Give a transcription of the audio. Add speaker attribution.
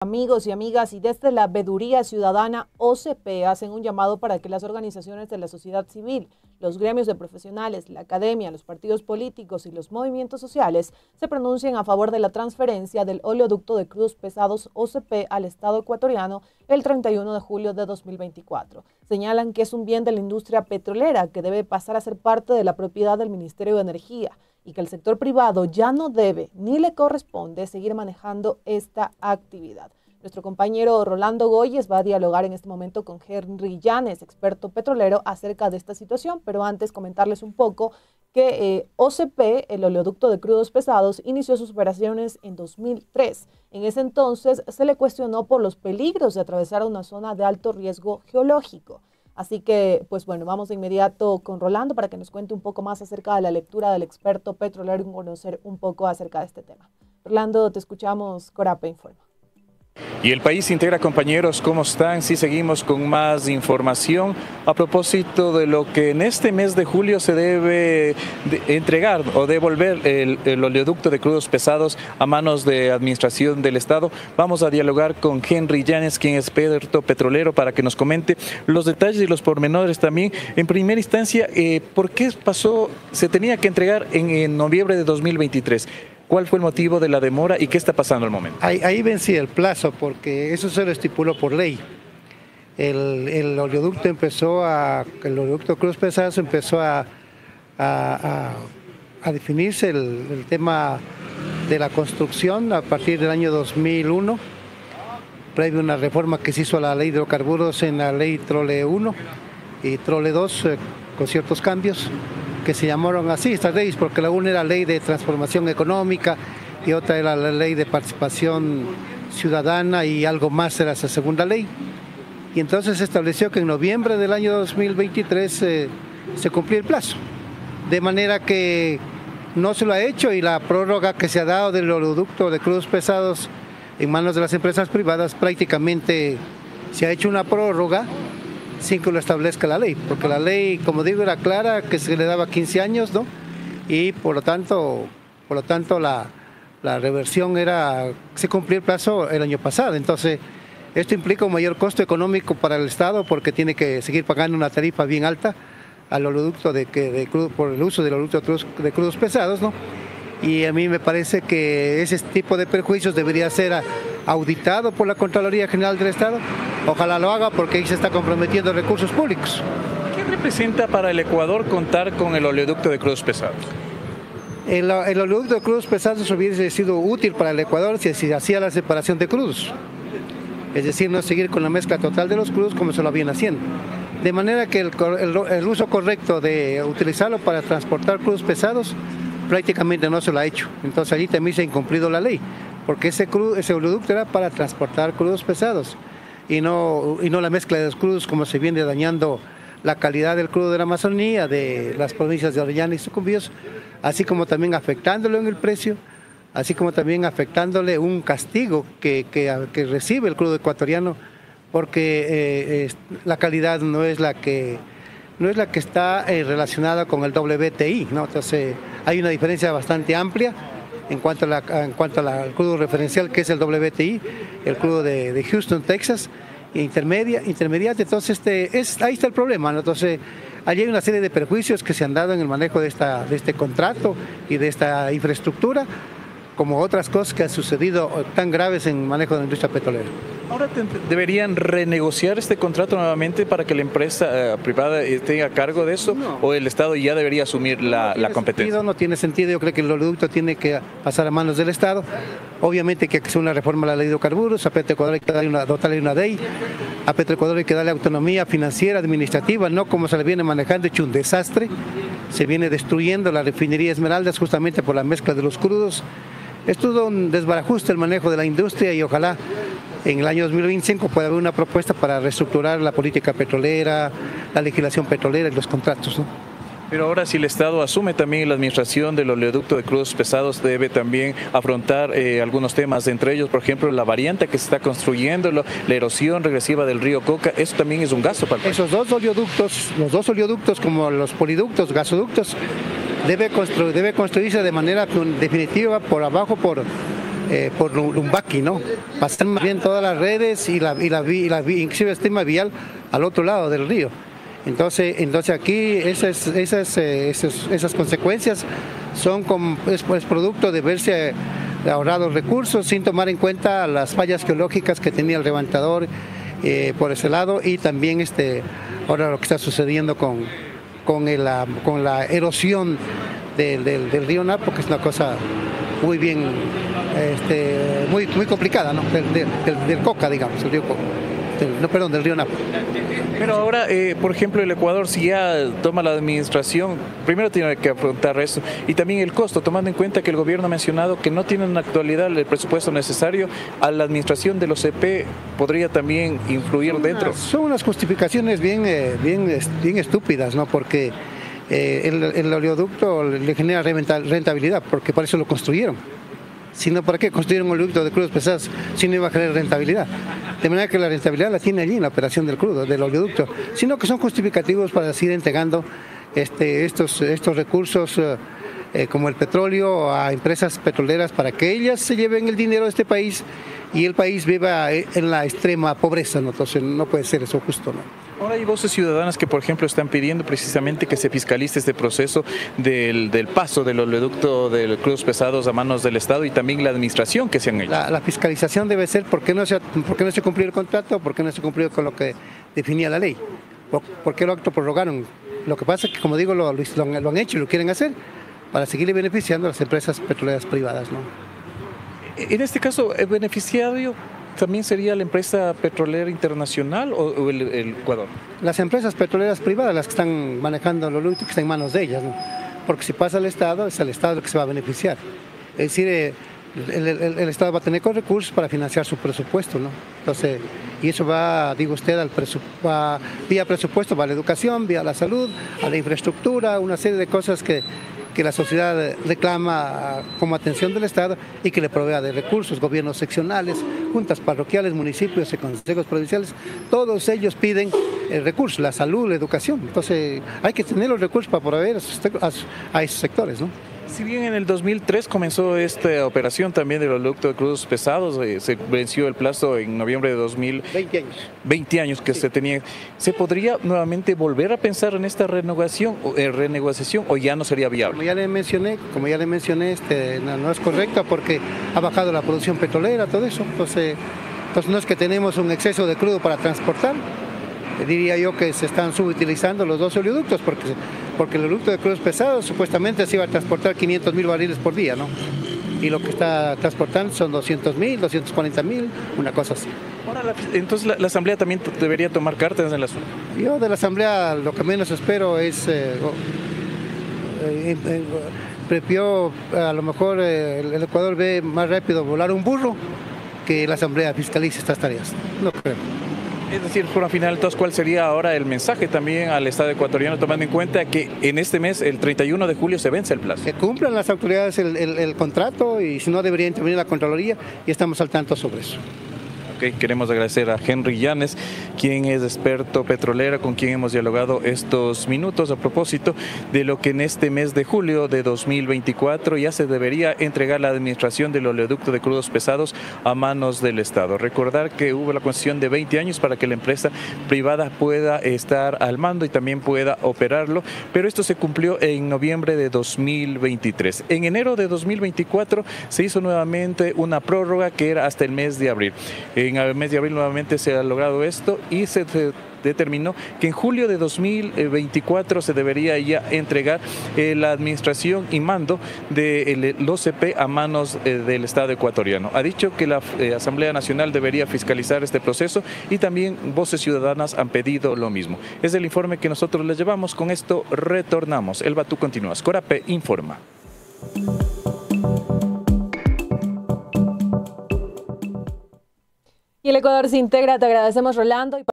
Speaker 1: Amigos y amigas, y desde la Veeduría Ciudadana OCP hacen un llamado para que las organizaciones de la sociedad civil, los gremios de profesionales, la academia, los partidos políticos y los movimientos sociales se pronuncien a favor de la transferencia del oleoducto de crudos pesados OCP al Estado ecuatoriano el 31 de julio de 2024. Señalan que es un bien de la industria petrolera que debe pasar a ser parte de la propiedad del Ministerio de Energía y que el sector privado ya no debe ni le corresponde seguir manejando esta actividad. Nuestro compañero Rolando Goyes va a dialogar en este momento con Henry Llanes, experto petrolero, acerca de esta situación, pero antes comentarles un poco que OCP, el oleoducto de crudos pesados, inició sus operaciones en 2003. En ese entonces se le cuestionó por los peligros de atravesar una zona de alto riesgo geológico. Así que, pues bueno, vamos de inmediato con Rolando para que nos cuente un poco más acerca de la lectura del experto petrolero y conocer un poco acerca de este tema. Rolando, te escuchamos, Corape Informa.
Speaker 2: Y el país integra, compañeros, ¿cómo están? Sí, seguimos con más información a propósito de lo que en este mes de julio se debe entregar o devolver el oleoducto de crudos pesados a manos de Administración del Estado. Vamos a dialogar con Henry Llanes, quien es experto petrolero, para que nos comente los detalles y los pormenores también. En primera instancia, ¿por qué se tenía que entregar en noviembre de 2023? ¿Cuál fue el motivo de la demora y qué está pasando al momento?
Speaker 3: Ahí vencía el plazo porque eso se lo estipuló por ley. El oleoducto crudos pesados empezó a definirse el tema de la construcción a partir del año 2001, previo a una reforma que se hizo a la ley de hidrocarburos en la ley Trole 1 y Trole 2 con ciertos cambios que se llamaron así estas leyes, porque la una era ley de transformación económica y otra era la ley de participación ciudadana y algo más era esa segunda ley. Y entonces se estableció que en noviembre del año 2023 se cumplía el plazo, de manera que no se lo ha hecho, y la prórroga que se ha dado del oleoducto de crudos pesados en manos de las empresas privadas, prácticamente se ha hecho una prórroga sin que lo establezca la ley, porque la ley, como digo, era clara, que se le daba 15 años, ¿no? Y por lo tanto la reversión se cumplió el plazo el año pasado. Entonces, esto implica un mayor costo económico para el Estado porque tiene que seguir pagando una tarifa bien alta al oleoducto por el uso del oleoducto de crudos pesados, ¿no? Y a mí me parece que ese tipo de perjuicios debería ser auditado por la Contraloría General del Estado. Ojalá lo haga porque ahí se está comprometiendo recursos públicos.
Speaker 2: ¿Qué representa para el Ecuador contar con el oleoducto de crudos pesados?
Speaker 3: El oleoducto de crudos pesados hubiese sido útil para el Ecuador si se hacía la separación de crudos. Es decir, no seguir con la mezcla total de los crudos como se lo viene haciendo. De manera que el uso correcto de utilizarlo para transportar crudos pesados prácticamente no se lo ha hecho. Entonces allí también se ha incumplido la ley, porque ese oleoducto era para transportar crudos pesados y no la mezcla de los crudos, como se viene dañando la calidad del crudo de la Amazonía, de las provincias de Orellana y Sucumbíos, así como también afectándolo en el precio, así como también afectándole un castigo que recibe el crudo ecuatoriano, porque la calidad no es la que está relacionada con el WTI, ¿no? Entonces hay una diferencia bastante amplia en cuanto al crudo referencial, que es el WTI, el crudo de Houston, Texas, intermediate. Entonces ahí está el problema, ¿no? Entonces allí hay una serie de perjuicios que se han dado en el manejo de este contrato y de esta infraestructura, como otras cosas que han sucedido tan graves en el manejo de la industria petrolera.
Speaker 2: Ahora deberían renegociar este contrato nuevamente para que la empresa privada esté a cargo de eso, no, o el Estado ya debería asumir la competencia.
Speaker 3: No tiene sentido, yo creo que el oleoducto tiene que pasar a manos del Estado. Obviamente que hay que hacer una reforma a la ley de hidrocarburos, a Petroecuador hay que dotarle una DEI, a Petroecuador hay que darle autonomía financiera, administrativa, no como se le viene manejando, hecho un desastre. Se viene destruyendo la refinería Esmeraldas justamente por la mezcla de los crudos. Es todo un desbarajuste el manejo de la industria y ojalá en el año 2025 pueda haber una propuesta para reestructurar la política petrolera, la legislación petrolera y los contratos, ¿no?
Speaker 2: Pero ahora, si el Estado asume también la administración del oleoducto de crudos pesados, debe también afrontar algunos temas, entre ellos, por ejemplo, la variante que se está construyendo, la erosión regresiva del río Coca. Eso también es un gasto para el país.
Speaker 3: Esos los dos oleoductos, como los poliductos, gasoductos, debe construirse de manera definitiva por abajo, por por Lumbaqui, ¿no? Pasar más bien todas las redes y inclusive el sistema vial al otro lado del río. Entonces aquí esas consecuencias es producto de verse ahorrado recursos sin tomar en cuenta las fallas geológicas que tenía el levantador por ese lado, y también ahora lo que está sucediendo con la erosión del río Napo, que es una cosa muy bien, muy complicada, ¿no? Del Coca, digamos, el río Coca. Del río Napo.
Speaker 2: Pero ahora, por ejemplo, el Ecuador, si ya toma la administración, primero tiene que afrontar eso, y también el costo, tomando en cuenta que el gobierno ha mencionado que no tiene en la actualidad el presupuesto necesario, a la administración del OCP podría también influir dentro.
Speaker 3: Son unas justificaciones bien estúpidas, ¿no? Porque el oleoducto le genera rentabilidad, porque para eso lo construyeron. Si no, ¿para qué construyeron un oleoducto de crudos pesados si no iba a generar rentabilidad? De manera que la rentabilidad la tiene allí en la operación del oleoducto, sino que son justificativos para seguir entregando estos recursos como el petróleo a empresas petroleras para que ellas se lleven el dinero de este país y el país viva en la extrema pobreza, ¿no? Entonces no puede ser eso justo, ¿no?
Speaker 2: Ahora hay voces ciudadanas que, por ejemplo, están pidiendo precisamente que se fiscalice este proceso del paso del oleoducto de crudos pesados a manos del Estado y también la administración que se han hecho.
Speaker 3: La fiscalización debe ser por qué no se cumplió el contrato, por qué no se cumplió con lo que definía la ley, por qué lo autoprorrogaron. Lo que pasa es que, como digo, lo han hecho y lo quieren hacer para seguirle beneficiando a las empresas petroleras privadas, ¿no?
Speaker 2: En este caso, ¿el beneficiario también sería la empresa petrolera internacional o el Ecuador?
Speaker 3: Las empresas petroleras privadas, las que están manejando el oleoducto, que está en manos de ellas, ¿no? Porque si pasa al Estado, es el Estado el que se va a beneficiar. Es decir, el Estado va a tener con recursos para financiar su presupuesto, ¿no? Entonces, y eso va, digo usted, va vía presupuesto, va a la educación, vía la salud, a la infraestructura, una serie de cosas que la sociedad reclama como atención del Estado y que le provea de recursos, gobiernos seccionales, juntas parroquiales, municipios y consejos provinciales, todos ellos piden recursos, la salud, la educación. Entonces hay que tener los recursos para proveer a esos sectores, ¿no?
Speaker 2: Si bien en el 2003 comenzó esta operación también del oleoducto de crudos pesados, se venció el plazo en noviembre de
Speaker 3: 2020 años.
Speaker 2: 20 años que sí se tenía. ¿Se podría nuevamente volver a pensar en esta renegociación o ya no sería viable?
Speaker 3: Como ya le mencioné, no es correcta porque ha bajado la producción petrolera, todo eso. Entonces no es que tenemos un exceso de crudo para transportar. Diría yo que se están subutilizando los dos oleoductos porque el oleoducto de crudos pesados supuestamente se iba a transportar 500.000 barriles por día, ¿no? Y lo que está transportando son 200.000, 240.000, una cosa así.
Speaker 2: Ahora, entonces la Asamblea también debería tomar cartas en el asunto.
Speaker 3: Yo de la Asamblea lo que menos espero es prefiero, a lo mejor el Ecuador ve más rápido volar un burro que la Asamblea fiscalice estas tareas. No creo.
Speaker 2: Es decir, por al final, entonces, ¿cuál sería ahora el mensaje también al Estado ecuatoriano, tomando en cuenta que en este mes, el 31 de julio, se vence el plazo?
Speaker 3: Que cumplan las autoridades el contrato y si no debería intervenir la Contraloría y estamos al tanto sobre eso.
Speaker 2: Okay, queremos agradecer a Henry Llanes, quien es experto petrolero, con quien hemos dialogado estos minutos a propósito de lo que en este mes de julio de 2024 ya se debería entregar la administración del oleoducto de crudos pesados a manos del Estado. Recordar que hubo la concesión de 20 años para que la empresa privada pueda estar al mando y también pueda operarlo, pero esto se cumplió en noviembre de 2023. En enero de 2024 se hizo nuevamente una prórroga que era hasta el mes de abril. En el mes de abril nuevamente se ha logrado esto y se determinó que en julio de 2024 se debería ya entregar la administración y mando del OCP a manos del Estado ecuatoriano. Ha dicho que la Asamblea Nacional debería fiscalizar este proceso y también voces ciudadanas han pedido lo mismo. Es el informe que nosotros les llevamos. Con esto retornamos. Elba, tú continúas. Corape informa.
Speaker 1: Y el Ecuador se integra, te agradecemos, Rolando.